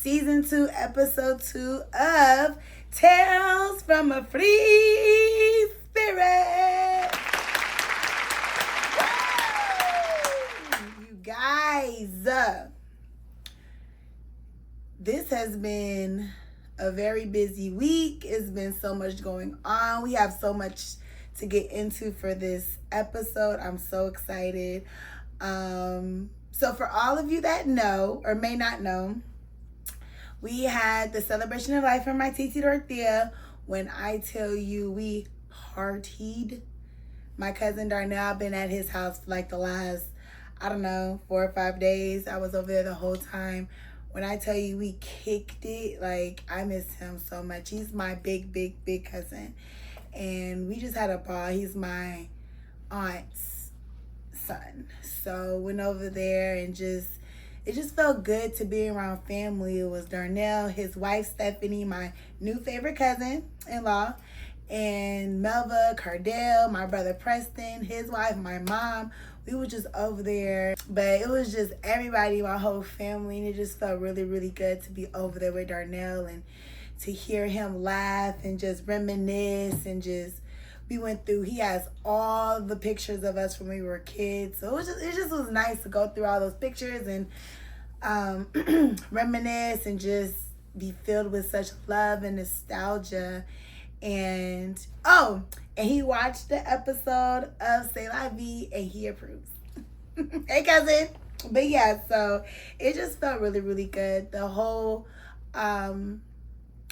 Season 2, Episode 2 of Tales from a Free Spirit. Woo! You guys, this has been a very busy week. It's been so much going on. We have so much to get into for this episode. I'm so excited. So for all of you that know or may not know, we had the celebration of life for my 𝙲'𝚃. When I tell you we partied, my cousin Darnell, I've been at his house for like the last, 4 or 5 days. I was over there the whole time. When I tell you we kicked it, like, I miss him so much. He's my big cousin. And we just had a ball. He's my aunt's son. So went over there and it just felt good to be around family. It was Darnell, his wife Stephanie, my new favorite cousin-in-law, and Melva, Cardell, my brother Preston, his wife, my mom. We were just over there, but it was just everybody, my whole family, and it just felt really good to be over there with Darnell and to hear him laugh and just reminisce and just, we went through, he has all the pictures of us when we were kids, so it just was nice to go through all those pictures and reminisce and just be filled with such love and nostalgia. And he watched the episode of 𝙲'𝚃 and he approves. Hey, cousin. But yeah, so it just felt really good. The whole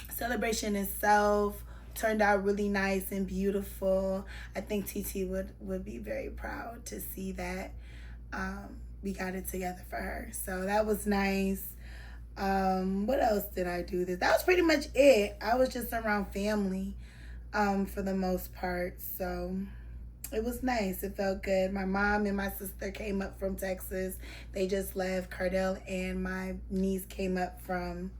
celebration itself turned out really nice and beautiful. I think TT would be very proud to see that we got it together for her. So that was nice. What else did I do? That was pretty much it. I was just around family for the most part. So it was nice. It felt good. My mom and my sister came up from Texas. They just left. Cardell and my niece came up from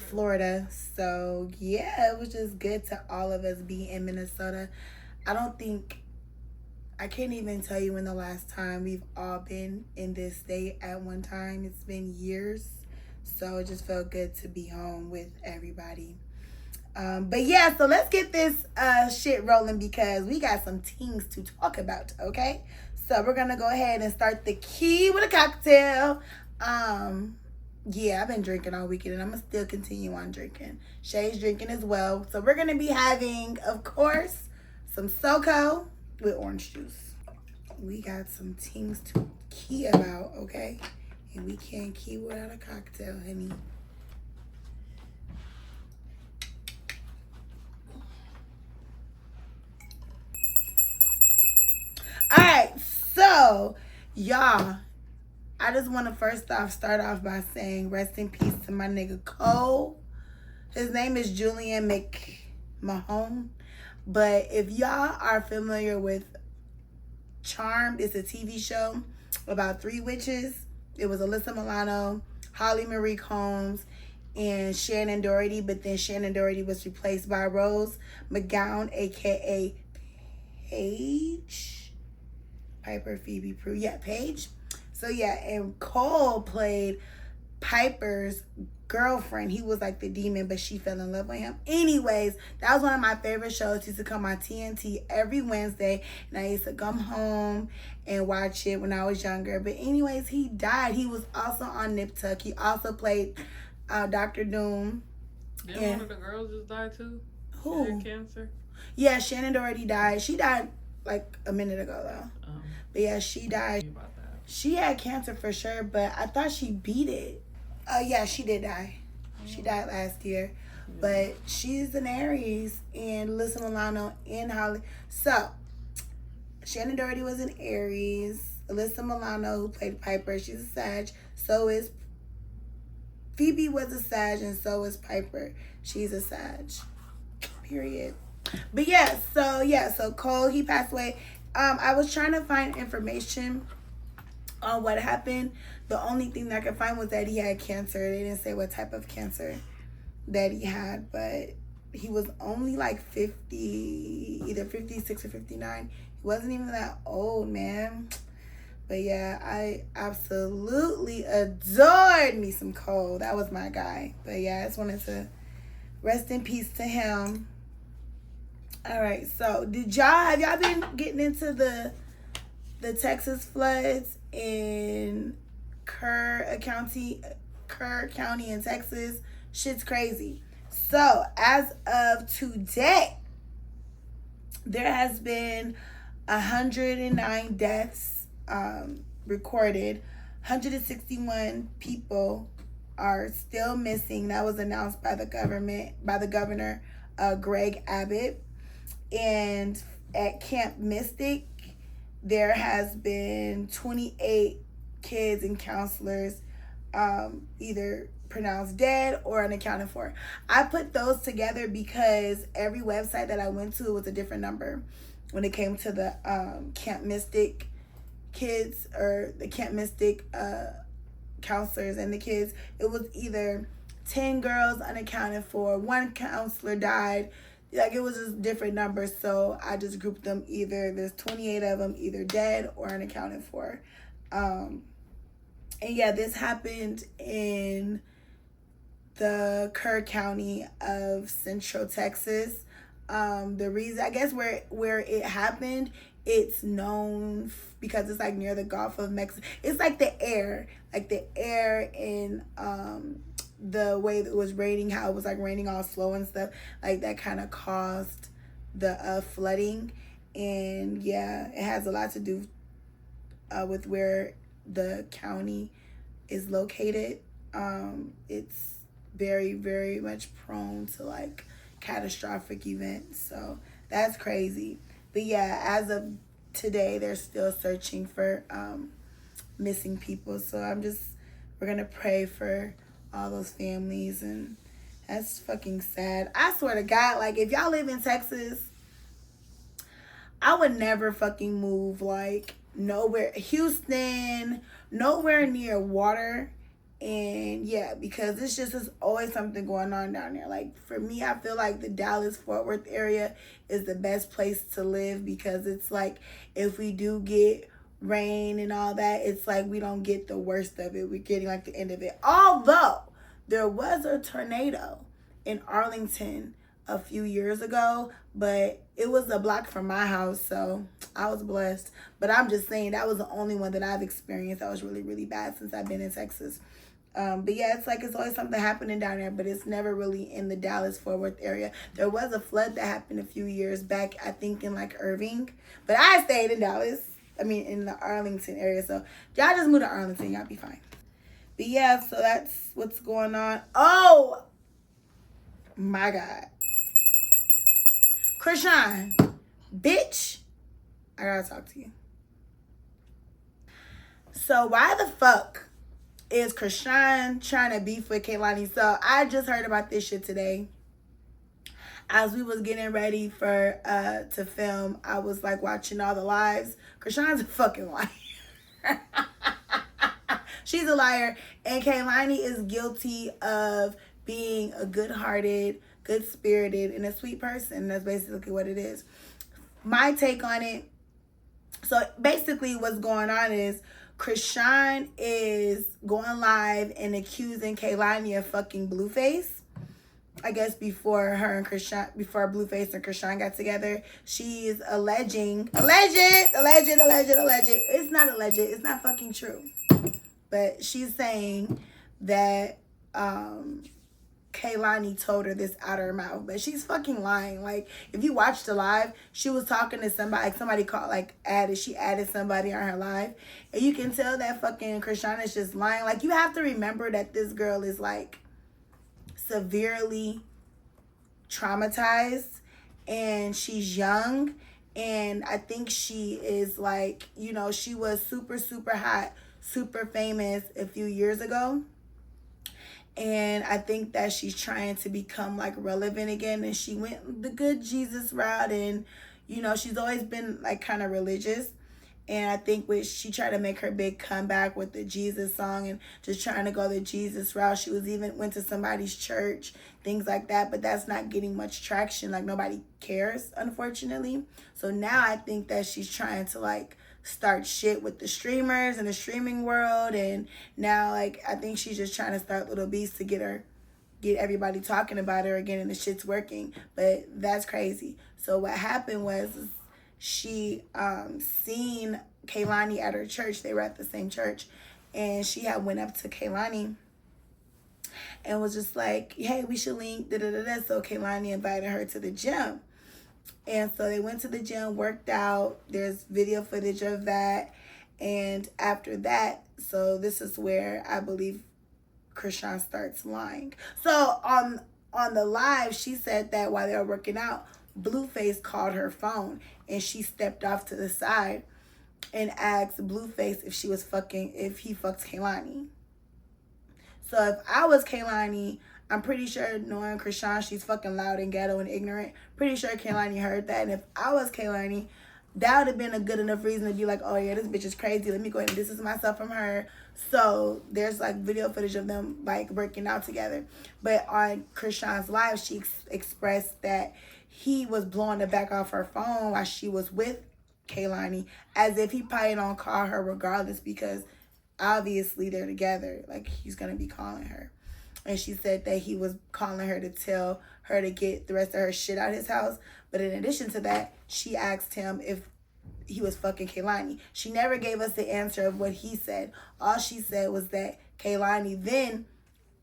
Florida. So yeah, it was just good to all of us be in Minnesota. I can't even tell you when the last time we've all been in this state at one time. It's been years. So it just felt good to be home with everybody. But yeah, so let's get this shit rolling because we got some things to talk about, okay? So we're gonna go ahead and start the key with a cocktail. Yeah, I've been drinking all weekend and I'm gonna still continue on drinking. Shay's drinking as well. So we're gonna be having, of course, some SoCo with orange juice. We got some things to key about, okay? And we can't key without a cocktail, honey. All right, so y'all, I just want to start off by saying rest in peace to my nigga Cole. His name is Julian McMahon. But if y'all are familiar with Charmed, it's a TV show about 3 witches. It was Alyssa Milano, Holly Marie Combs, and Shannon Doherty. But then Shannon Doherty was replaced by Rose McGowan, a.k.a. Paige. Piper, Phoebe, Prue. Yeah, Paige. So yeah, and Cole played Piper's girlfriend. He was like the demon, but she fell in love with him. Anyways, that was one of my favorite shows. It used to come on TNT every Wednesday, and I used to come home and watch it when I was younger. But anyways, he died. He was also on 𝙲'𝚃. He also played Dr. Doom. Didn't one of the girls just die too? Who? She had cancer? Yeah, Shannon already died. She died like a minute ago though. But yeah, she died. About that. She had cancer for sure, but I thought she beat it. Yeah, she did die. She died last year. But she's an Aries, and Alyssa Milano in Holly. So, Shannon Doherty was an Aries. Alyssa Milano, who played Piper, she's a Sag. So is Phoebe was a Sag, and so is Piper. She's a Sag. Period. But yeah, so Cole, he passed away. I was trying to find information on what happened. The only thing that I could find was that he had cancer. They didn't say what type of cancer that he had, but he was only like 50, either 56 or 59. He wasn't even that old, man. But yeah, I absolutely adored me some Cole. That was my guy. But yeah, I just wanted to rest in peace to him. All right, so have y'all been getting into the Texas floods in Kerr County in Texas? Shit's crazy. So as of today, there has been 109 deaths recorded. 161 people are still missing. That was announced by the governor, Greg Abbott. And at Camp Mystic, there has been 28 kids and counselors either pronounced dead or unaccounted for. I put those together because every website that I went to was a different number when it came to the Camp Mystic kids or the Camp Mystic counselors and the kids. It was either 10 girls unaccounted for, one counselor died. Like, it was just different numbers, so I just grouped them. Either there's 28 of them either dead or unaccounted for. And yeah, this happened in the Kerr County of Central Texas. The reason, I guess, where it happened, it's known because it's like near the Gulf of Mexico. It's like the air in the way that it was raining, how it was like raining all slow and stuff, like that kind of caused the flooding. And yeah, it has a lot to do with where the county is located. It's very, very much prone to like catastrophic events, so that's crazy. But yeah, as of today, they're still searching for missing people, so we're gonna pray for all those families. And that's fucking sad. I swear to God, like, if y'all live in Texas, I would never fucking move like nowhere, Houston, nowhere near water. And yeah, because it's just, there's always something going on down there. Like, for me, I feel like the Dallas-Fort Worth area is the best place to live, because it's like, if we do get rain and all that, it's like we don't get the worst of it. We're getting like the end of it. Although there was a tornado in Arlington a few years ago, but it was a block from my house, so I was blessed. But I'm just saying, that was the only one that I've experienced that was really, really bad since I've been in Texas. But yeah, it's like, it's always something happening down there, but it's never really in the Dallas-Fort Worth area. There was a flood that happened a few years back, I think in like Irving, but I stayed in Dallas. In the Arlington area. So y'all just move to Arlington, y'all be fine. But yeah, so that's what's going on. Oh my God. Chrisean, bitch, I gotta talk to you. So why the fuck is Chrisean trying to beef with Kehlani? So I just heard about this shit today. As we was getting ready for to film, I was like watching all the lives. Chrisean's a fucking liar. She's a liar. And Kehlani is guilty of being a good-hearted, good-spirited, and a sweet person. That's basically what it is. My take on it. So basically what's going on is Chrisean is going live and accusing Kehlani of fucking Blueface. I guess before Blueface and Chrisean got together, she's alleging. It's not alleged. It's not fucking true. But she's saying that Kehlani told her this out of her mouth. But she's fucking lying. Like, if you watch the live, she was talking to somebody. Like, somebody called, like, she added somebody on her live. And you can tell that fucking Chrisean is just lying. Like, you have to remember that this girl is, like, severely traumatized, and she's young, and I think she is like, you know, she was super, super hot, super famous a few years ago, and I think that she's trying to become like relevant again, and she went the good Jesus route, and you know, she's always been like kind of religious. And I think she tried to make her big comeback with the Jesus song and just trying to go the Jesus route. She went to somebody's church, things like that. But that's not getting much traction. Like, nobody cares, unfortunately. So now I think that she's trying to like start shit with the streamers and the streaming world, and now like I think she's just trying to start Little Beast to get everybody talking about her again, and the shit's working. But that's crazy. So what happened was she seen Kehlani at her church. They were at the same church, and she had went up to Kehlani and was just like, hey, we should link, da da da da. So Kehlani invited her to the gym. And so they went to the gym, worked out. There's video footage of that. And after that, so this is where I believe Chrisean starts lying. So on the live, she said that while they were working out, Blueface called her phone, and she stepped off to the side and asked Blueface if he fucked Kehlani. So if I was Kehlani, I'm pretty sure, knowing Chrisean, she's fucking loud and ghetto and ignorant. Pretty sure Kehlani heard that. And if I was Kehlani, that would have been a good enough reason to be like, oh yeah, this bitch is crazy. Let me go ahead and distance myself from her. So there's like video footage of them like working out together. But on Chrisean's live, she expressed that he was blowing the back off her phone while she was with Kehlani, as if he probably don't call her regardless, because obviously they're together. Like, he's gonna be calling her. And she said that he was calling her to tell her to get the rest of her shit out of his house. But in addition to that, she asked him if he was fucking Kehlani. She never gave us the answer of what he said. All she said was that Kehlani then,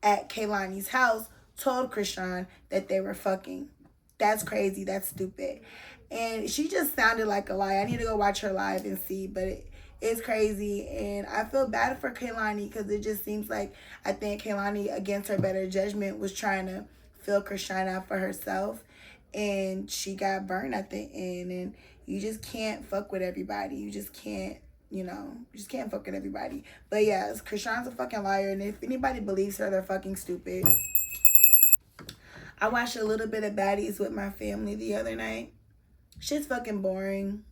at Kehlani's house, told Chrisean that they were fucking. That's crazy. That's stupid. And she just sounded like a lie. I need to go watch her live and see. But it's crazy, and I feel bad for Kehlani, because it just seems like I think Kehlani, against her better judgment, was trying to fill Chrisean out for herself, and she got burned at the end. And you just can't fuck with everybody. You just can't, you just can't fuck with everybody. But yeah, Chrisean's a fucking liar, and if anybody believes her, they're fucking stupid. I watched a little bit of Baddies with my family the other night. Shit's fucking boring.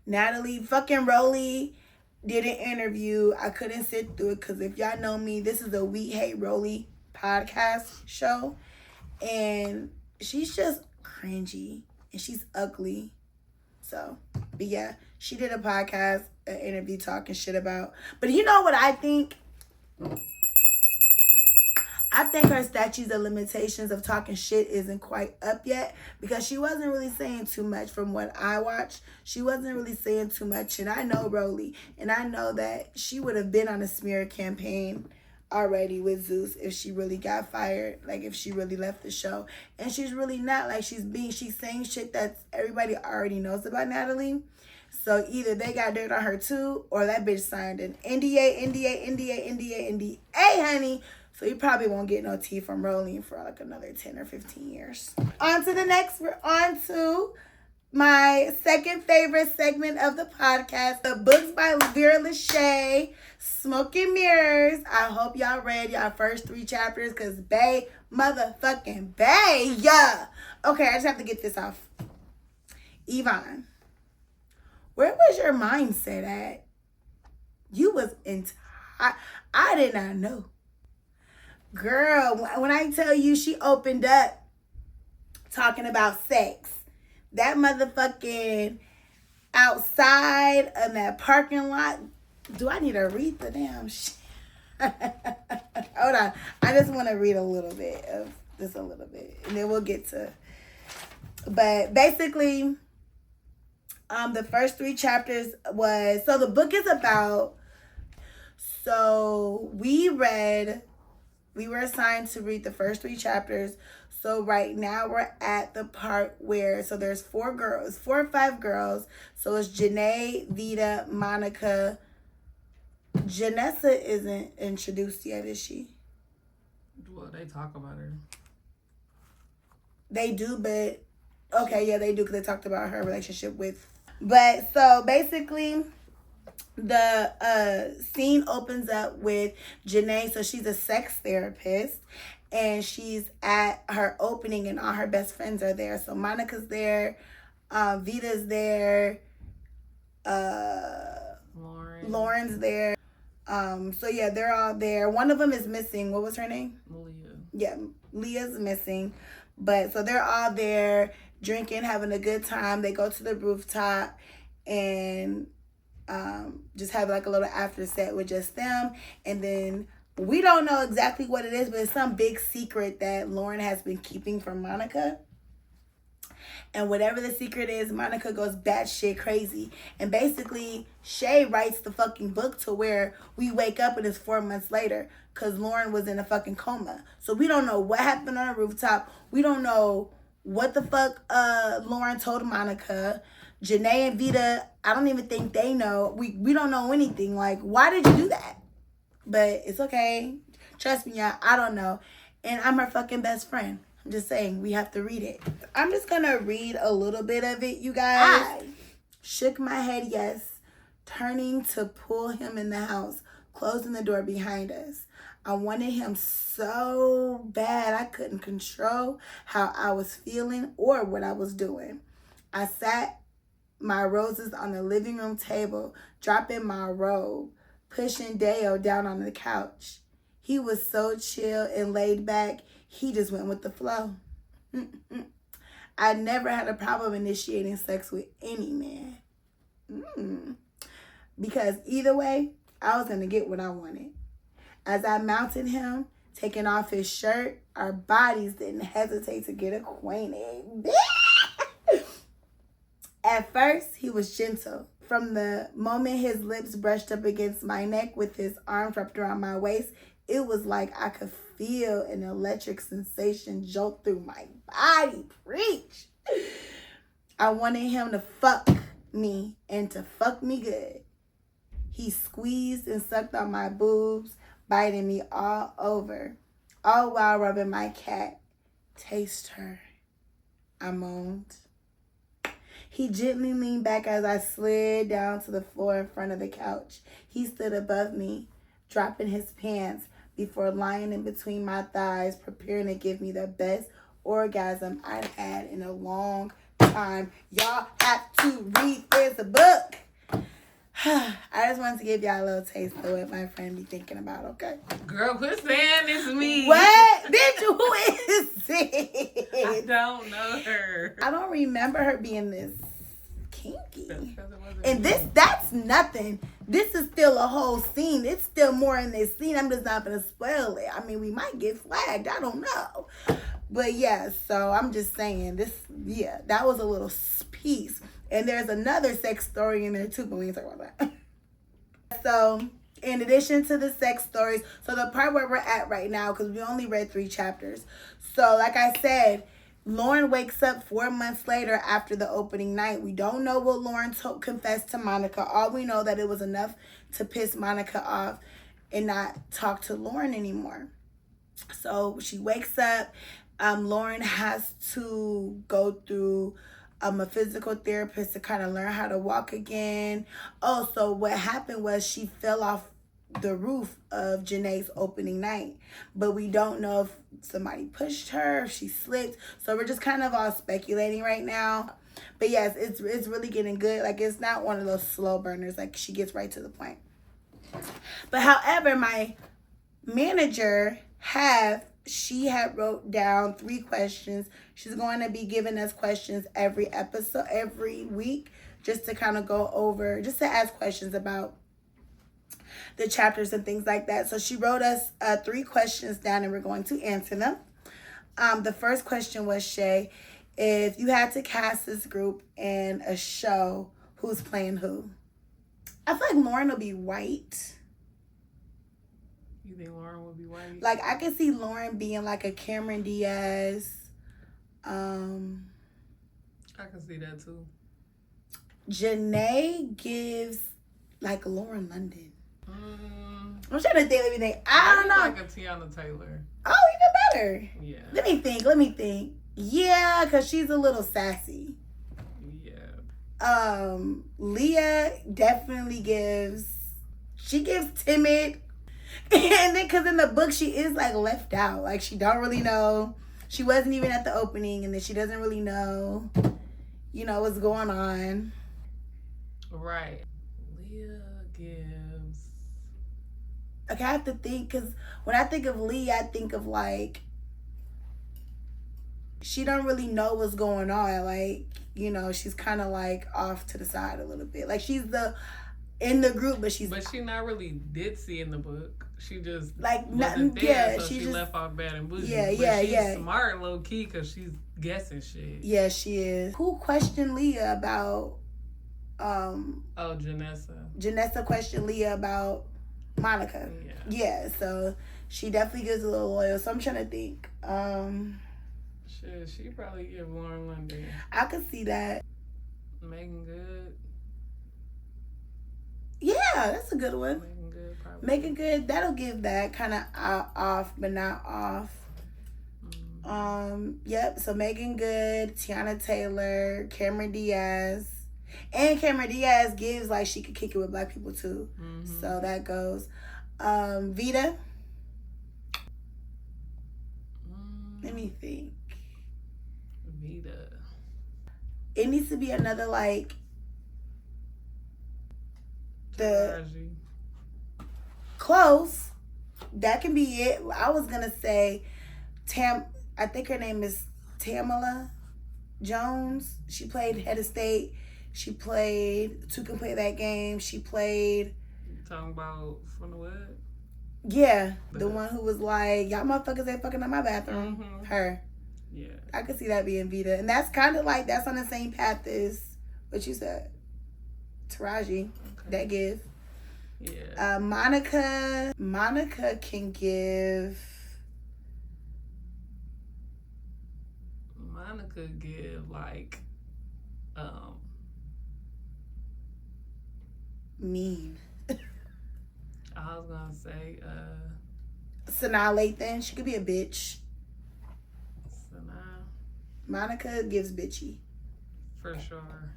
Natalie fucking Rolly did an interview. I couldn't sit through it, because if y'all know me, this is a We Hate Rolly podcast show. And she's just cringy. And she's ugly. So, but yeah, she did a podcast, an interview talking shit about. But you know what I think? I think her statutes of limitations of talking shit isn't quite up yet, because she wasn't really saying too much from what I watched. She wasn't really saying too much, and I know Rolly, and I know that she would have been on a smear campaign already with Zeus if she really got fired, like if she really left the show. And she's really not. Like, she's saying shit that everybody already knows about Natalie. So either they got dirt on her too, or that bitch signed an NDA, honey. So you probably won't get no tea from Rolling for like another 10 or 15 years. On to my second favorite segment of the podcast, the books by Vera Lachey, Smoke and Mirrors. I hope y'all read y'all first 3 chapters, because bae, motherfucking bae, yeah. Okay, I just have to get this off. Yvonne, where was your mindset at? You was I did not know. Girl, when I tell you she opened up talking about sex, that motherfucking outside of that parking lot, do I need to read the damn shit? Hold on. I just want to read a little bit of this, and then we'll get to. But basically, the first 3 chapters was, so the book is about, so we were assigned to read the first 3 chapters. So right now we're at the part where, so there's 4 or 5 girls. So it's Janae, Vita, Monica. Janessa isn't introduced yet, is she? Well, they talk about her. They do, but okay, yeah, they do, because they talked about her relationship with. But so basically, the scene opens up with Janae. So she's a sex therapist, and she's at her opening, and all her best friends are there. So Monica's there, Vita's there, Lauren's there. So yeah, they're all there. One of them is missing. What was her name? Leah. Yeah, Leah's missing. But so they're all there. drinking, having a good time. They go to the rooftop and just have like a little after set with just them. And then we don't know exactly what it is, but it's some big secret that Lauren has been keeping from Monica. And whatever the secret is, Monica goes batshit crazy. And basically, Shay writes the fucking book to where we wake up and it's 4 months later. Because Lauren was in a fucking coma. So we don't know what happened on the rooftop. We don't know what the fuck Lauren told Monica. Janae and Vita, I don't even think they know. We don't know anything. Like, why did you do that? But it's okay. Trust me, y'all. I don't know. And I'm her fucking best friend. I'm just saying, we have to read it. I'm just going to read a little bit of it, you guys. I shook my head yes, turning to pull him in the house, closing the door behind us. I wanted him so bad I couldn't control how I was feeling or what I was doing. I sat my roses on the living room table, dropping my robe, pushing Deo down on the couch. He was so chill and laid back. He just went with the flow. I never had a problem initiating sex with any man. Because either way, I was going to get what I wanted. As I mounted him, taking off his shirt, our bodies didn't hesitate to get acquainted. At first, he was gentle. From the moment his lips brushed up against my neck with his arms wrapped around my waist, it was like I could feel an electric sensation jolt through my body. Preach. I wanted him to fuck me and to fuck me good. He squeezed and sucked on my boobs, biting me all over, all while rubbing my cat. Taste her, I moaned. He gently leaned back as I slid down to the floor in front of the couch. He stood above me, dropping his pants before lying in between my thighs, preparing to give me the best orgasm I'd had in a long time. Y'all have to read this book. I just wanted to give y'all a little taste of what my friend be thinking about, okay? Girl, quit saying it's me. What? Bitch, who is it? I don't know her. I don't remember her being this kinky. And that's nothing. This is still a whole scene. It's still more in this scene. I'm just not going to spoil it. I mean, we might get flagged. I don't know. But yeah, so I'm just saying that was a little piece. And there's another sex story in there too, but we ain't talking about that. So, in addition to the sex stories, so the part where we're at right now, because we only read 3 chapters. So, like I said, Lauren wakes up 4 months later after the opening night. We don't know what Lauren confessed to Monica. All we know that it was enough to piss Monica off and not talk to Lauren anymore. So, she wakes up. Lauren has to go through a physical therapist to kind of learn how to walk again. Oh, so what happened was she fell off the roof of Janae's opening night. But we don't know if somebody pushed her, if she slipped. So we're just kind of all speculating right now. But yes, it's really getting good. Like, it's not one of those slow burners. Like, she gets right to the point. But however, my manager she had wrote down 3 questions. She's going to be giving us questions every week, just to kind of go over, just to ask questions about the chapters and things like that. So she wrote us 3 questions down and we're going to answer them. The first question was, Shay, if you had to cast this group in a show, who's playing who? I feel like Lauren will be white. You think Lauren would be white? Like, I could see Lauren being like a Cameron Diaz. I can see that too. Janae gives like Lauren London. I'm trying to think. Let me think. I don't know. Like a Tiana Taylor. Oh, even better. Yeah. Let me think. Yeah, because she's a little sassy. Yeah. Leah definitely gives timid. And then, because in the book, she is, like, left out. Like, she don't really know. She wasn't even at the opening, and then she doesn't really know, what's going on. Right. Leah gives... Okay, I have to think, because when I think of Leah, I think of, like, she don't really know what's going on. Like, you know, she's kind of like off to the side a little bit. Like, she's in the group, but she's not really ditzy in the book. She just like wasn't there, yeah, so she just left off bad and bougie. Yeah, but she's smart, low key, because she's guessing shit. Yeah, she is. Who questioned Leah about? Janessa. Janessa questioned Leah about Monica. Yeah, so she definitely gives a little loyal. So I'm trying to think. Shit, she probably give Lauren London. I could see that. Megan Good. Yeah, that's a good one. Megan Good, probably. Megan Good, that'll give that kind of off, but not off. Yep, so Megan Good, Tiana Taylor, Cameron Diaz. And Cameron Diaz gives like she could kick it with black people too. So that goes. Vita. Let me think. Vita. It needs to be another like the close. That can be it. I was gonna say I think her name is Tamala Jones. She played Head of State. She played Two Can Play That Game. She played. You talking about From the What? Yeah, the one who was like, y'all motherfuckers ain't fucking in my bathroom. Her. Yeah. I could see that being Vita. And that's kind of like, that's on the same path as what you said. Taraji. Okay. That give. Yeah. Monica can give. Monica give like mean. I was gonna say Sanaa Lathan. She could be a bitch. Sanaa. Monica gives bitchy. For sure.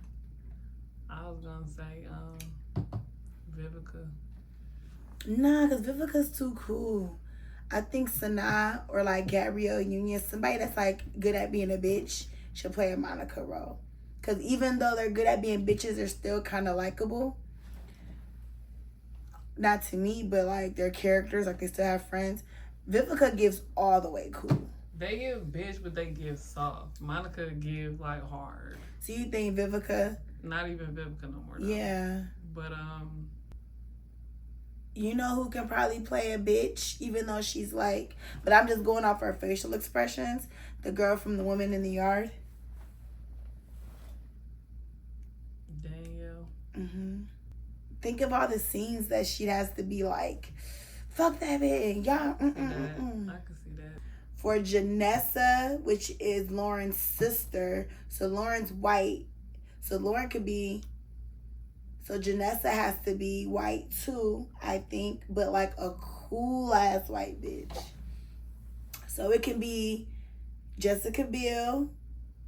I was gonna say Vivica. Nah, because Vivica's too cool. I think Sanaa or like Gabrielle Union, somebody that's like good at being a bitch, should play a Monica role. Because even though they're good at being bitches, they're still kind of likable. Not to me, but like their characters, like they still have friends. Vivica gives all the way cool. They give bitch, but they give soft. Monica give like hard. So you think Vivica? Not even Vivica no more. Though. Yeah. But you know who can probably play a bitch, even though she's like, but I'm just going off her facial expressions. The girl from The Woman in the Yard. Danielle. Think of all the scenes that she has to be like, fuck that bitch, y'all. I can see that. For Janessa, which is Lauren's sister, so Lauren's white, so Lauren could be. So Janessa has to be white too, I think, but like a cool ass white bitch. So it can be Jessica Biel,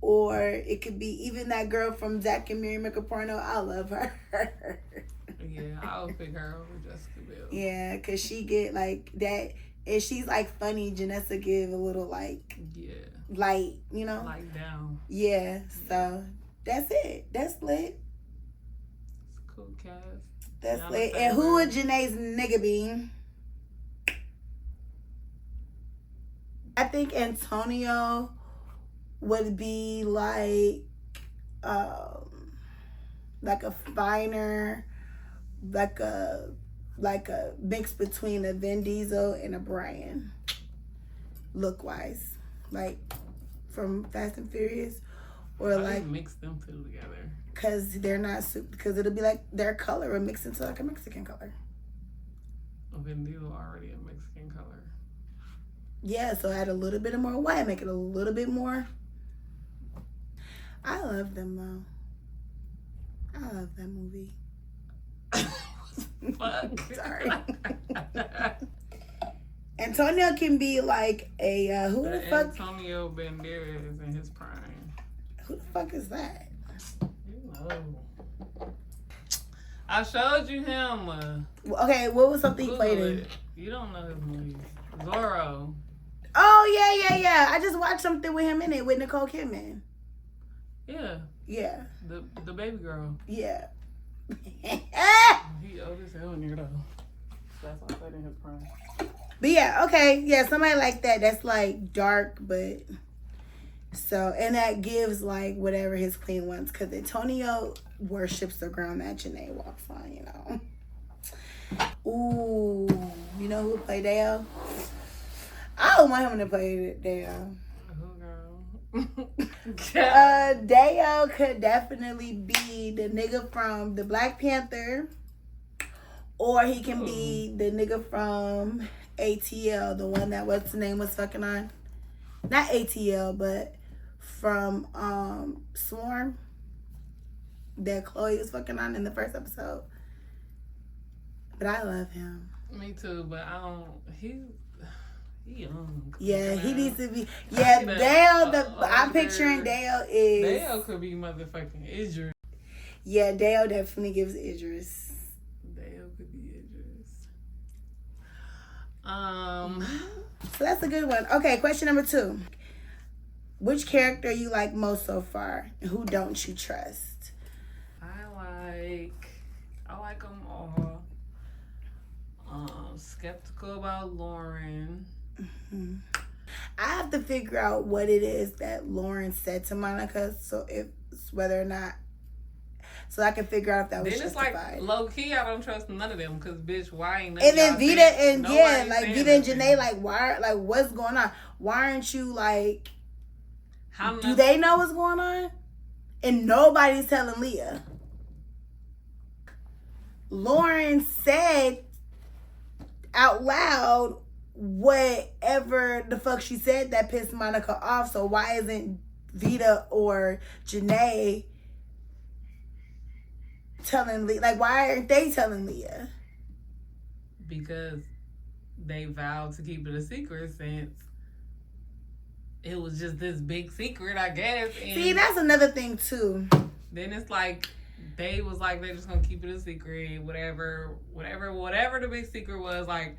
or it could be even that girl from Zack and Miri Make a Porno. I love her. Yeah, I would pick her over Jessica Biel. Yeah, because she get like that, and she's like funny. Janessa give a little like, light, you know? Light down. Yeah, so that's it. That's lit. Cool cast. That's lit. And who would Janae's nigga be? I think Antonio would be like a finer, like a mix between a Vin Diesel and a Brian, look wise, like from Fast and Furious, or like mix them two together. Cause they're not, because it'll be like their color will mix into like a Mexican color. Vin Diesel already a Mexican color. Yeah, so add a little bit of more white, make it a little bit more. I love them though. I love that movie. Fuck. Sorry. Antonio can be like a who the fuck? Antonio Banderas in his prime. Who the fuck is that? I showed you him. Okay, what was something he played in? You don't know his movies. Zorro. Oh yeah. I just watched something with him in it with Nicole Kidman. Yeah. Yeah. The baby girl. Yeah. He old as hell in here though. That's why I played in his prime. But yeah, okay, yeah, somebody like that. That's like dark, but So, and that gives like whatever his queen wants, because Antonio worships the ground that Janae walks on, you know. Ooh, you know who would play Dale? I don't want him to play Dale. Dale could definitely be the nigga from the Black Panther, or he can be the nigga from ATL, the one that what's the name was fucking on. Not ATL, but from Swarm, that Chloe was fucking on in the first episode. But I love him. Me too, but I don't. He young. Yeah, he needs to be. Yeah, Dale. I'm picturing Dale is. Dale could be motherfucking Idris. Yeah, Dale definitely gives Idris. Dale could be Idris. So that's a good one. Okay, question number 2. Which character you like most so far, and who don't you trust? I like them all. Skeptical about Lauren. Mm-hmm. I have to figure out what it is that Lauren said to Monica, so if whether or not, so I can figure out if that was justified. Then it's like low key, I don't trust none of them because bitch, why ain't? And then Vita and Vita and Janae, like why, like what's going on? Why aren't you like? Do they know what's going on? And nobody's telling Leah. Lauren said out loud whatever the fuck she said that pissed Monica off. So why isn't Vita or Janae telling Leah? Like, why aren't they telling Leah? Because they vowed to keep it a secret since it was just this big secret, I guess. And see, that's another thing too. Then it's like they was like they're just gonna keep it a secret, whatever the big secret was. Like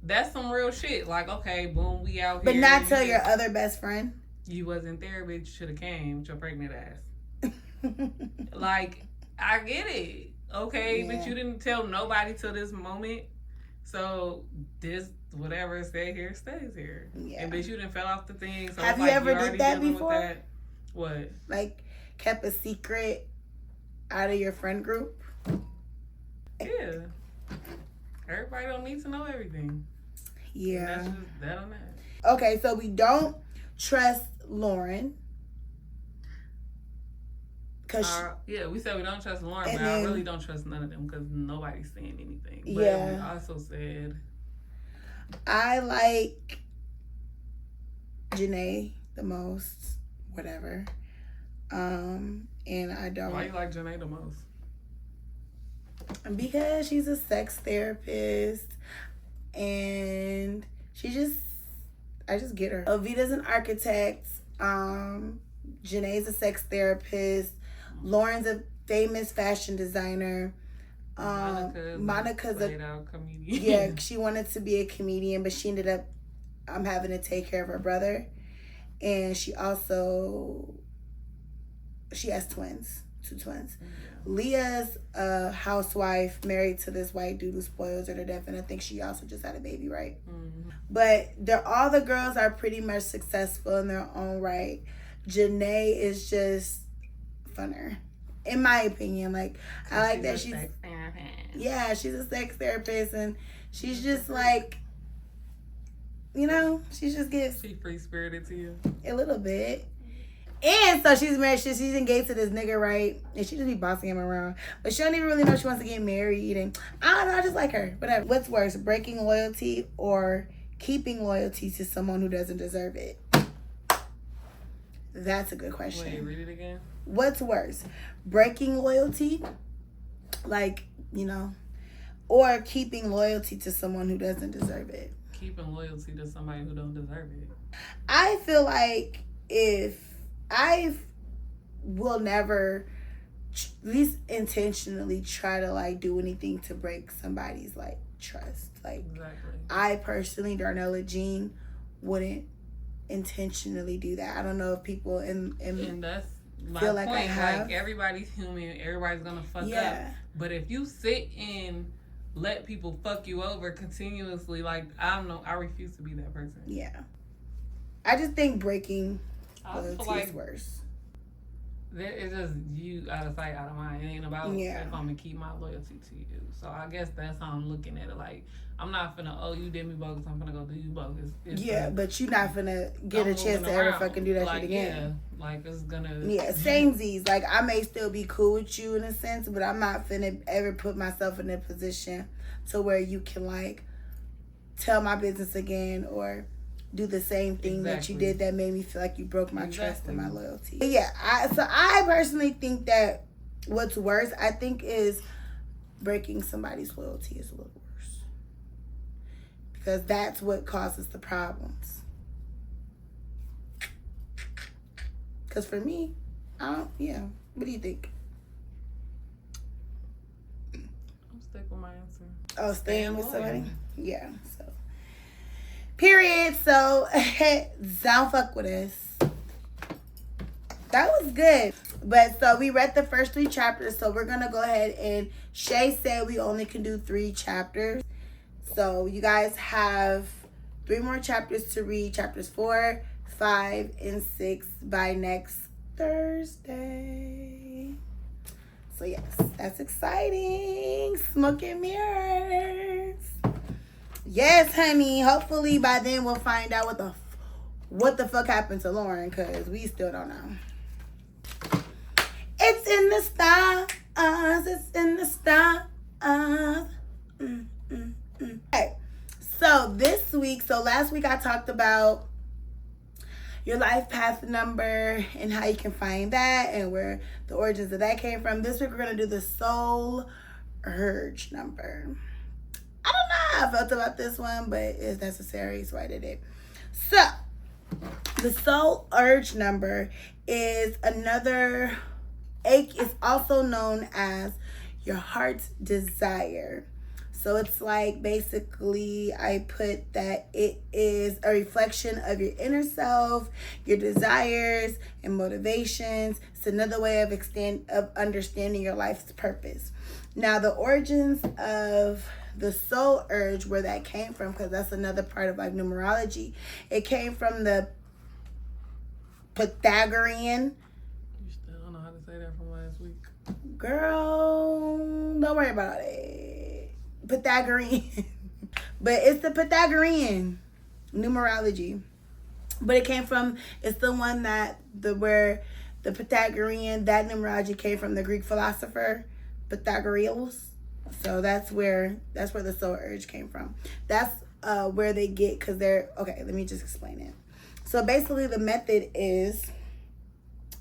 that's some real shit. Like okay, boom, we out but here. But not tell your other best friend. You wasn't there, bitch. Should have came with your pregnant ass. Like I get it, okay, but you didn't tell nobody till this moment. So this whatever stay here stays here. Yeah. And bitch, you didn't fell off the thing. So have you ever did that before? That. What? Like kept a secret out of your friend group? Yeah. Everybody don't need to know everything. Yeah. That's just that on that. Okay, so we don't trust Lauren. Yeah, we said we don't trust Lauren, but I really don't trust none of them because nobody's saying anything. But yeah. we also said I like Janae the most. Whatever. And I don't. Why you like Janae the most? Because she's a sex therapist and I just get her. Ovita's an architect. Janae's a sex therapist. Lauren's a famous fashion designer. Monica's a comedian. Yeah, she wanted to be a comedian, but she ended up having to take care of her brother. And she has twins, 2 twins. Yeah. Leah's a housewife married to this white dude who spoils her to death, and I think she also just had a baby, right? Mm-hmm. But all the girls are pretty much successful in their own right. Janae is just funner, in my opinion. Like I like that she's she's a sex therapist, and she's just like, you know, she just gets free spirited to you a little bit. And so she's married. She's engaged to this nigga, right? And she just be bossing him around. But she don't even really know she wants to get married. And I don't know. I just like her. Whatever. What's worse, breaking loyalty or keeping loyalty to someone who doesn't deserve it? That's a good question. Wait, read it again. What's worse, breaking loyalty, like, you know, or keeping loyalty to someone who doesn't deserve it? Keeping loyalty to somebody who don't deserve it. I feel like if I will never, at least intentionally, try to like do anything to break somebody's like trust. Like, exactly. I personally, Darnella Jean, wouldn't intentionally do that. I don't know if people and that's my feel like point. I have. Like everybody's human, everybody's gonna fuck up. But if you sit and let people fuck you over continuously, like I don't know, I refuse to be that person. Yeah. I just think breaking Loyalty is worse. It's just you out of sight, out of mind. It ain't about if I'm gonna keep my loyalty to you. So I guess that's how I'm looking at it. Like, I'm not finna, oh, you did me bogus, I'm finna go do you bogus. But you're not finna get a chance to ever fucking do that shit again. Yeah, like it's gonna. Yeah, samesies. Like, I may still be cool with you in a sense, but I'm not finna ever put myself in a position to where you can, like, tell my business again or do the same thing that you did that made me feel like you broke my trust and my loyalty. But yeah, I personally think that what's worse, I think, is breaking somebody's loyalty is a little worse. Because that's what causes the problems. Because for me, what do you think? I'll stick with my answer. Oh, staying with somebody? Yeah, so. Period. So, don't fuck with us. That was good. But so we read the first 3 chapters. So we're going to go ahead and Shay said we only can do 3 chapters. So you guys have 3 more chapters to read. Chapters 4, 5, and 6 by next Thursday. So yes, that's exciting. Smoke and mirrors. Yes, honey. Hopefully by then we'll find out what the fuck happened to Lauren, because we still don't know. It's in the stars. It's in the stars. Okay. So this week, last week I talked about your life path number and how you can find that and where the origins of that came from. This week we're going to do the soul urge number. I don't know how I felt about this one, but it's necessary, so I did it. So, the soul urge number is it's also known as your heart's desire. So it's like, basically, I put that it is a reflection of your inner self, your desires and motivations. It's another way of understanding your life's purpose. Now, the origins of the soul urge, where that came from, because that's another part of like numerology. It came from the Pythagorean. You still don't know how to say that from last week. Girl, don't worry about it. Pythagorean. But it's the Pythagorean numerology. But it came from, it's the one where the Pythagorean, that numerology came from the Greek philosopher Pythagoras. So that's where the soul urge came from. That's where they get, because okay, let me just explain it. So basically the method is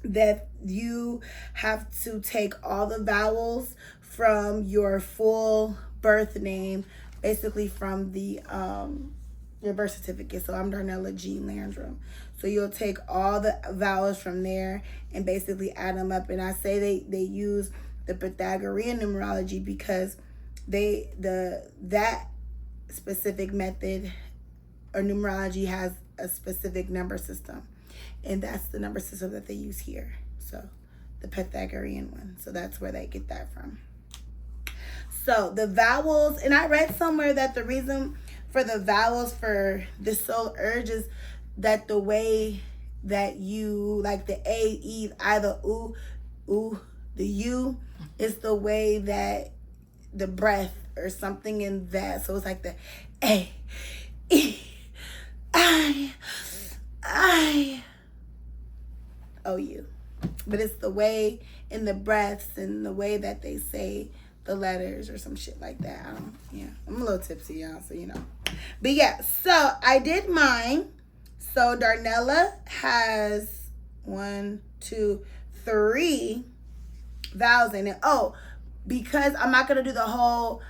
that you have to take all the vowels from your full birth name, basically from the your birth certificate. So I'm Darnella G. Landrum. So you'll take all the vowels from there and basically add them up. And I say they use the Pythagorean numerology because that specific method or numerology has a specific number system, and that's the number system that they use here. So the Pythagorean one. So that's where they get that from. So the vowels, and I read somewhere that the reason for the vowels for the soul urge is that the way that you, like the A, E, I, the U, the U, is the way that the breath or something in that. So it's like the A, E, I, O, U. But it's the way in the breaths and the way that they say the letters or some shit like that. I'm a little tipsy, y'all, so you know. But yeah, so I did mine. So Darnella has 1, 2, 3 vowels in it. Oh, because I'm not gonna do the whole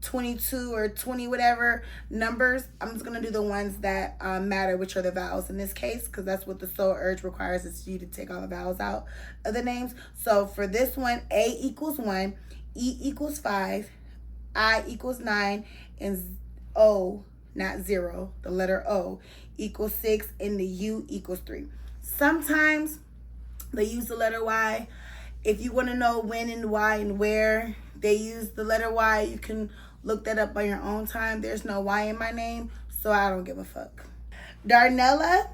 22 or 20 whatever numbers, I'm just gonna do the ones that matter, which are the vowels in this case, because that's what the soul urge requires, is you to take all the vowels out of the names. So for this one, A equals 1, E equals 5, I equals 9, and O, not 0, the letter O, equals 6, and the U equals 3. Sometimes they use the letter Y. If you want to know when and why and where they use the letter Y, you can look that up on your own time. There's no Y in my name, so I don't give a fuck. Darnella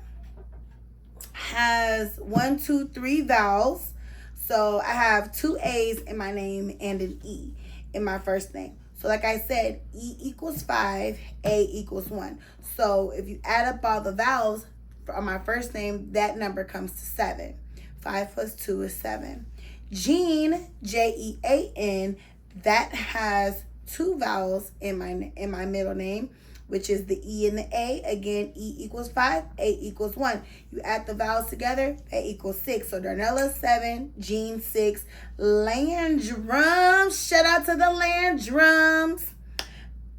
has 1, 2, 3 vowels. So I have 2 A's in my name and an E in my first name. So like I said, E equals 5, A equals 1. So if you add up all the vowels on my first name, that number comes to 7. 5 plus 2 is 7. Jean, Jean, that has 2 vowels in my middle name, which is the E and the A. Again, E equals 5, A equals 1. You add the vowels together, that equals 6. So Darnella 7, Jean 6, Landrum. Shout out to the Landrums.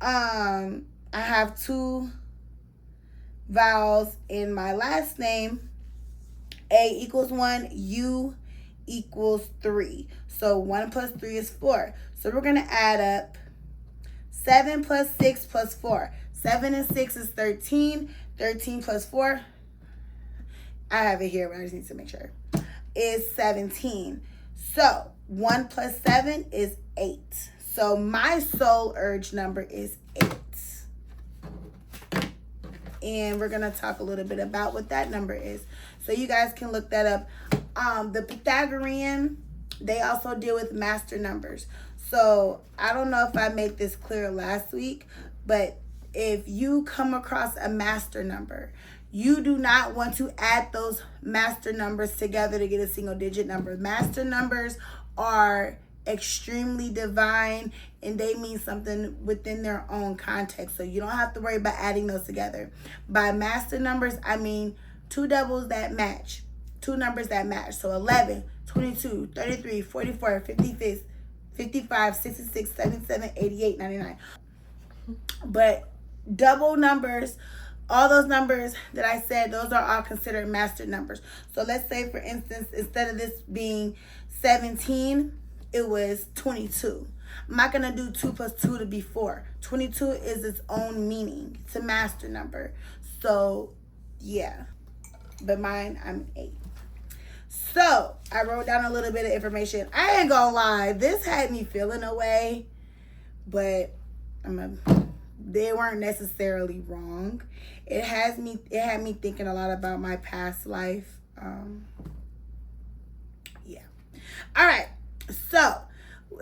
I have 2 vowels in my last name. A equals 1, U equals 3. So 1 plus 3 is 4. So we're going to add up 7 plus 6 plus 4. 7 and 6 is 13. 13 plus 4, I have it here, but I just need to make sure, is 17. So 1 plus 7 is 8. So my soul urge number is 8. And we're going to talk a little bit about what that number is. So you guys can look that up. The Pythagorean, they also deal with master numbers. So I don't know if I made this clear last week, but if you come across a master number, you do not want to add those master numbers together to get a single digit number. Master numbers are extremely divine and they mean something within their own context. So you don't have to worry about adding those together. By master numbers, I mean 2 doubles that match, 2 numbers that match. So 11, 22, 33, 44, 55, 66, 77, 88, 99. But double numbers, all those numbers that I said, those are all considered master numbers. So let's say, for instance, instead of this being 17, it was 22. I'm not going to do 2 plus 2 to be 4. 22 is its own meaning. It's a master number. So, yeah. But mine, I'm 8. So, I wrote down a little bit of information. I ain't gonna lie, this had me feeling away, but they weren't necessarily wrong. It had me thinking a lot about my past life. Yeah. All right. So,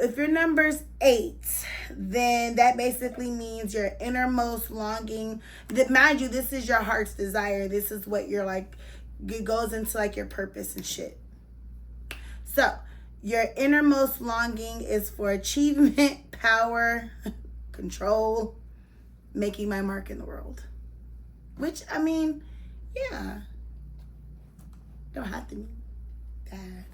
if your number's 8, then that basically means your innermost longing. Mind you, this is your heart's desire. This is what you're like. It goes into like your purpose and shit. So, your innermost longing is for achievement, power, control, making my mark in the world. Which, I mean, yeah. Don't have to be bad.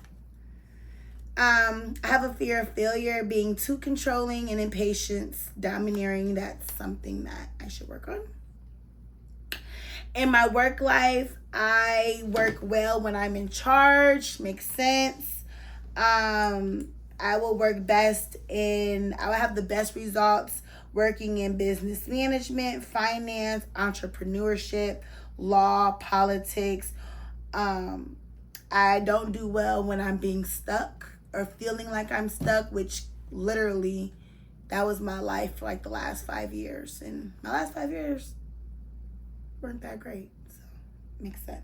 I have a fear of failure, being too controlling and impatient, domineering. That's something that I should work on. In my work life, I work well when I'm in charge. Makes sense. I will work best I will have the best results working in business management, finance, entrepreneurship, law, politics. I don't do well when I'm being stuck or feeling like I'm stuck, which literally that was my life for like the last 5 years. And my last 5 years weren't that great. So makes sense.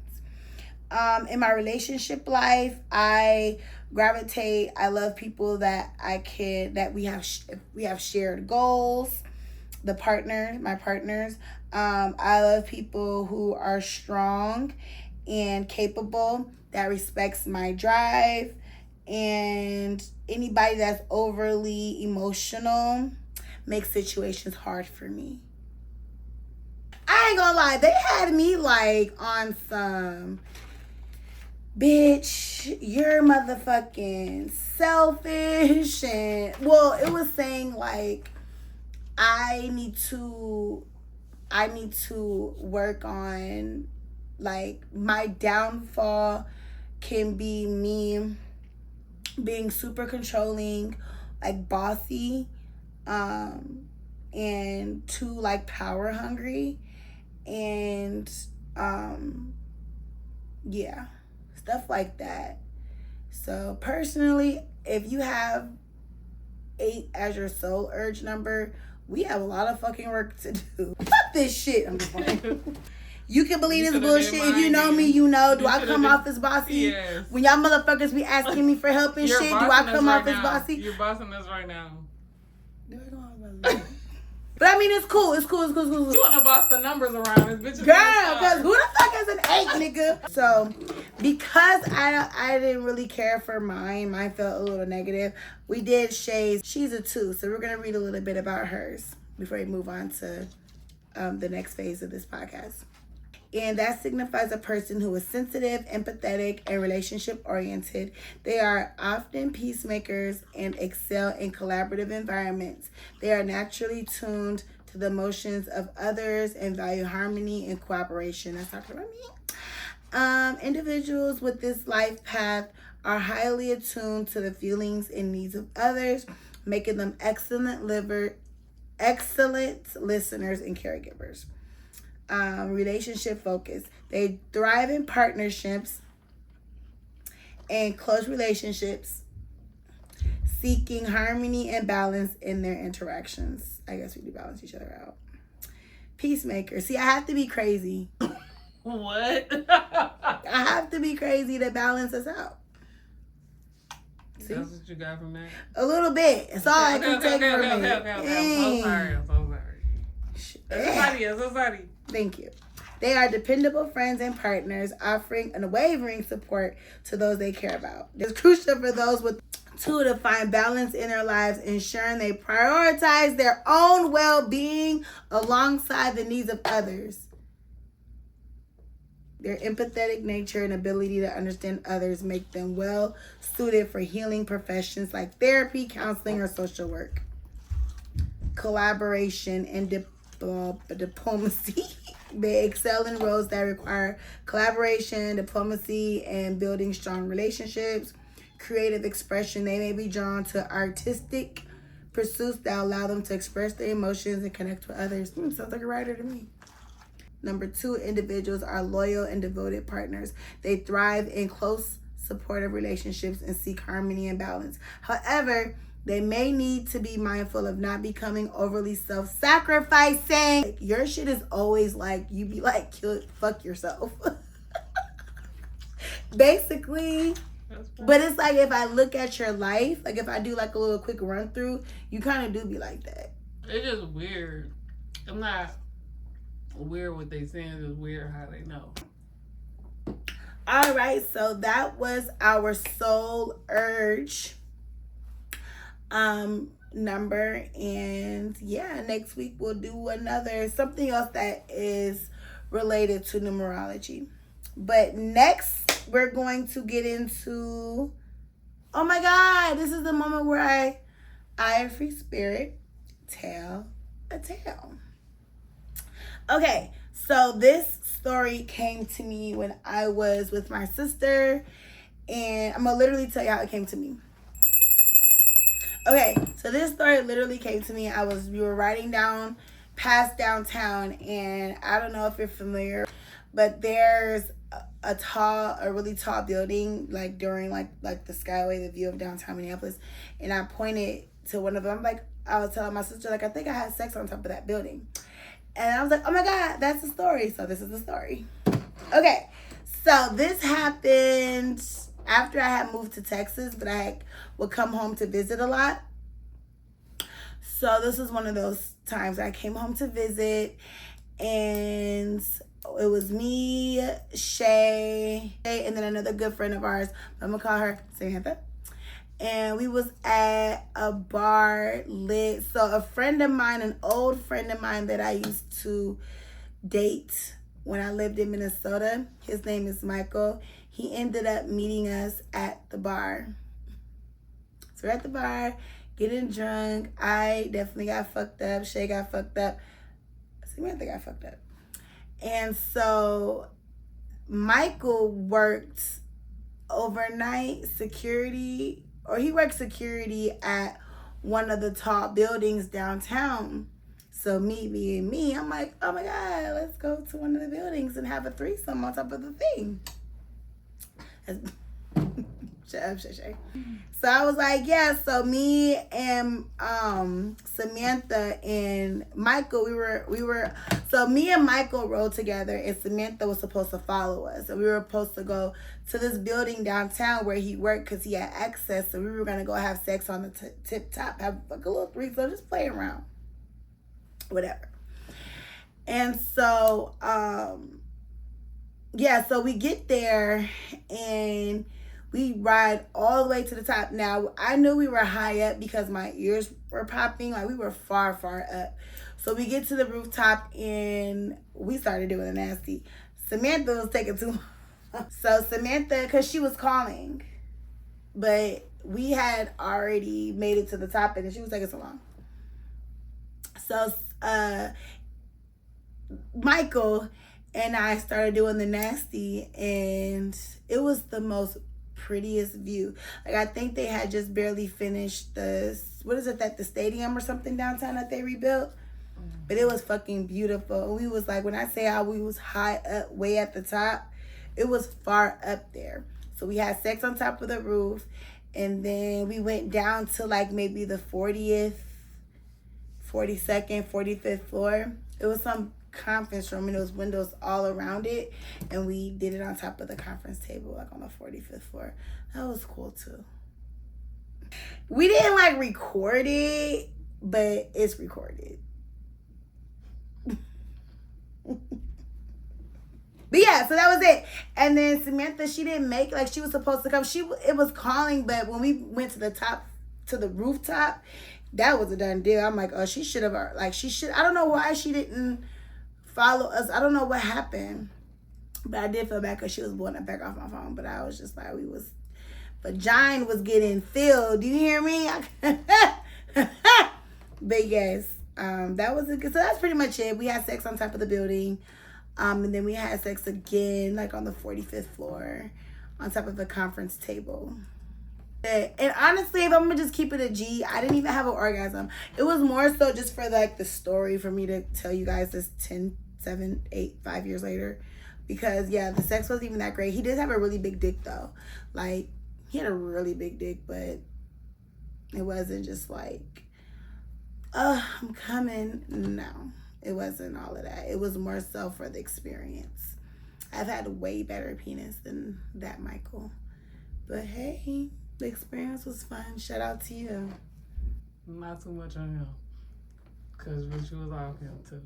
In my relationship life, I love people that we have shared goals. My partners. I love people who are strong and capable, that respects my drive, and anybody that's overly emotional makes situations hard for me. I ain't gonna lie, they had me like on some, bitch, you're motherfucking selfish, and well, it was saying like I need to work on, like, my downfall can be me being super controlling, like bossy, and too like power hungry, and yeah, stuff like that. So personally, if you have 8 as your soul urge number, we have a lot of fucking work to do. Fuck this shit. I'm just playing. You can believe this bullshit. If you know me, you know. Do I come off as bossy? Yes. When y'all motherfuckers be asking me for help and shit, do I come off as bossy? You're bossing us right now. Do I come off as bossy? But I mean, it's cool. It's cool. You want to boss the numbers around this bitch? Girl, because who the fuck is an 8, nigga? So, because I didn't really care for mine felt a little negative. We did Shay's. She's a 2, so we're going to read a little bit about hers before we move on to the next phase of this podcast. And that signifies a person who is sensitive, empathetic, and relationship-oriented. They are often peacemakers and excel in collaborative environments. They are naturally tuned to the emotions of others and value harmony and cooperation. That's talking about me. Individuals with this life path are highly attuned to the feelings and needs of others, making them excellent listeners and caregivers. Relationship focus. They thrive in partnerships and close relationships, seeking harmony and balance in their interactions. I guess we do balance each other out. Peacemaker. See, I have to be crazy. What? I have to be crazy to balance us out. See? That's what you got from that? A little bit. It's all I can take from it. I'm so sorry. I'm so sorry. Thank you. They are dependable friends and partners, offering unwavering support to those they care about. It's crucial for those with 2 to find balance in their lives, ensuring they prioritize their own well-being alongside the needs of others. Their empathetic nature and ability to understand others make them well suited for healing professions like therapy, counseling, or social work. Collaboration and diplomacy. They excel in roles that require collaboration, diplomacy, and building strong relationships. Creative expression. They may be drawn to artistic pursuits that allow them to express their emotions and connect with others. Sounds like a writer to me. Number 2, individuals are loyal and devoted partners. They thrive in close, supportive relationships and seek harmony and balance. However, they may need to be mindful of not becoming overly self-sacrificing. Like, your shit is always like, you be like, fuck yourself. Basically. But it's like, if I look at your life, like if I do like a little quick run through, you kind of do be like that. It's just weird. I'm not weird what they saying. It's weird how they know. All right. So that was our soul urge number, and yeah, next week we'll do something else that is related to numerology. But next we're going to get into, oh my god, this is the moment where I free spirit tell a tale. Okay, so this story came to me when I was with my sister, and I'm gonna literally tell you how it came to me. Okay, so this story literally came to me. We were riding past downtown, and I don't know if you're familiar, but there's a really tall building, like during like the skyway, the view of downtown Minneapolis, and I pointed to one of them. I was telling my sister, like, I think I had sex on top of that building, and I was like, oh my god, that's the story. So this is the story. Okay, so this happened after I had moved to Texas, but I would come home to visit a lot. So this was one of those times I came home to visit, and it was me, Shay, and then another good friend of ours. I'm gonna call her Samantha. And we was at a bar lit. So a friend of mine, an old friend of mine that I used to date when I lived in Minnesota, his name is Michael. He ended up meeting us at the bar. So we're at the bar, getting drunk. I definitely got fucked up. Shay got fucked up. Samantha got fucked up. And so Michael worked overnight security, or he worked security at one of the tall buildings downtown. So me being me, I'm like, oh my god, let's go to one of the buildings and have a threesome on top of the thing. Shut up, Shay Shay. So I was like, yeah, so me and Samantha and Michael, so me and Michael rode together, and Samantha was supposed to follow us. So we were supposed to go to this building downtown where he worked because he had access. So we were going to go have sex on the tip top, have like a little threesome, just play around. Whatever. And so, yeah, so we get there and we ride all the way to the top. Now, I knew we were high up because my ears were popping. Like, we were far, far up. So we get to the rooftop and we started doing the nasty. Samantha was taking too long. So Samantha, because she was calling, but we had already made it to the top and she was taking so long. So Michael and I started doing the nasty, and it was the most prettiest view. Like, I think they had just barely finished the stadium or something downtown that they rebuilt. But it was fucking beautiful. We was like, when I say how we was high up, way at the top, it was far up there. So we had sex on top of the roof, and then we went down to like maybe the 40th, 42nd, 45th floor. It was some conference room and there was windows all around it, and we did it on top of the conference table, like on the 45th floor. That was cool too. We didn't like record it, but it's recorded. But yeah, so that was it. And then Samantha, she didn't make, like, she was supposed to come. It was calling, but when we went to the top, to the rooftop, that was a done deal. I'm like, oh, she should have, like, I don't know why she didn't follow us. I don't know what happened. But I did feel bad because she was blowing it back off my phone. But I was just like, vagina was getting filled. Do you hear me? But yes, that was so that's pretty much it. We had sex on top of the building. And then we had sex again, like on the 45th floor, on top of the conference table. And honestly, if I'm gonna just keep it a G, I didn't even have an orgasm. It was more so just for like the story for me to tell you guys this 10, 7, 8, 5 years later. Because yeah, the sex wasn't even that great. He did have a really big dick though. Like, he had a really big dick, but it wasn't just like, I'm coming. No. It wasn't all of that. It was more so for the experience. I've had a way better penis than that, Michael. But hey, the experience was fun. Shout out to you. Not too much on him. Because Rich was off him too.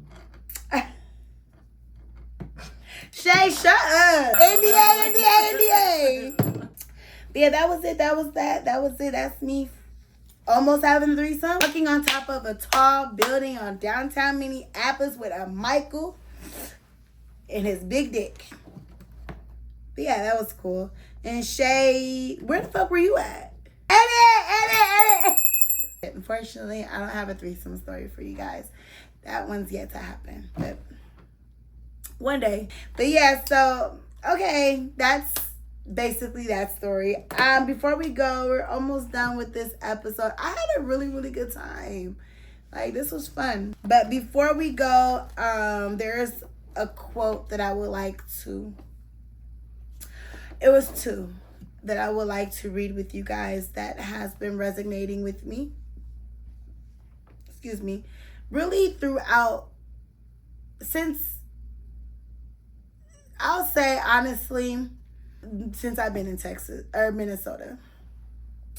Shay, shut up. NDA. But yeah, that was it. That was that. That was it. That's me. Almost having a threesome. Walking on top of a tall building on downtown Minneapolis with a Michael and his big dick. But yeah, that was cool. And Shay, where the fuck were you at? Edit. Unfortunately, I don't have a threesome story for you guys. That one's yet to happen. But one day. But yeah, so, okay, that's basically that story. Before we go, we're almost done with this episode. I had a really, really good time. Like, this was fun. But before we go, there's a quote that I would like to, it was two that I would like to read with you guys that has been resonating with me. Excuse me. Really throughout, since, I'll say honestly, since I've been in Texas or Minnesota.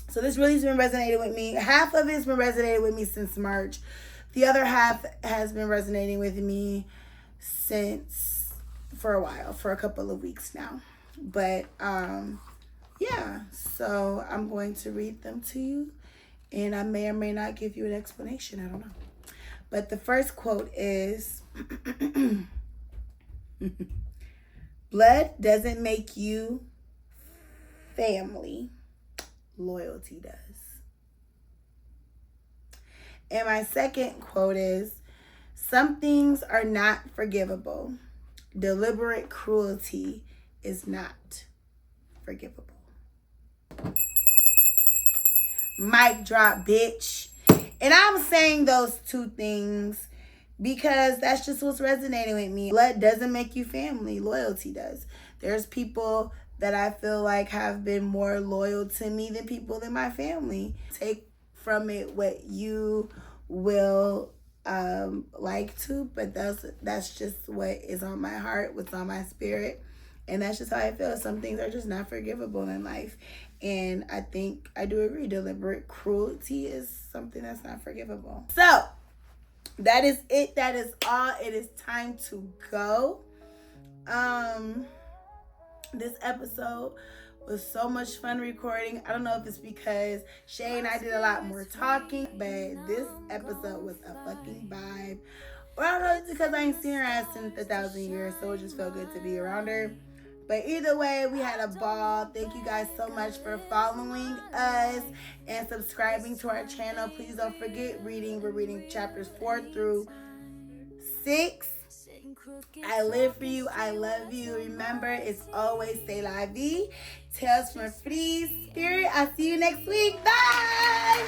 So this really has been resonating with me. Half of it's been resonating with me since March. The other half has been resonating with me for a while, for a couple of weeks now. But yeah, so I'm going to read them to you, and I may or may not give you an explanation. I don't know. But the first quote is blood doesn't make you family. Loyalty does. And my second quote is, some things are not forgivable. Deliberate cruelty is not forgivable. Mic drop, bitch. And I'm saying those two things because that's just what's resonating with me. Blood doesn't make you family. Loyalty does. There's people that I feel like have been more loyal to me than people in my family. Take from it what you will like to, but that's just what is on my heart, what's on my spirit. And that's just how I feel. Some things are just not forgivable in life. And I think I do agree. Deliberate cruelty is something that's not forgivable. So that is it. That is all. It is time to go. This episode was so much fun recording. I don't know if it's because Shay and I did a lot more talking, but this episode was a fucking vibe. Or I don't know, it's because I ain't seen her ass since 1,000 years, so it just felt good to be around her. But either way, we had a ball. Thank you guys so much for following us and subscribing to our channel. Please don't forget reading. We're reading chapters 4 through 6. I live for you. I love you. Remember, it's always 𝙲'𝚃𝚃. Tales from Free Spirit. I'll see you next week. Bye.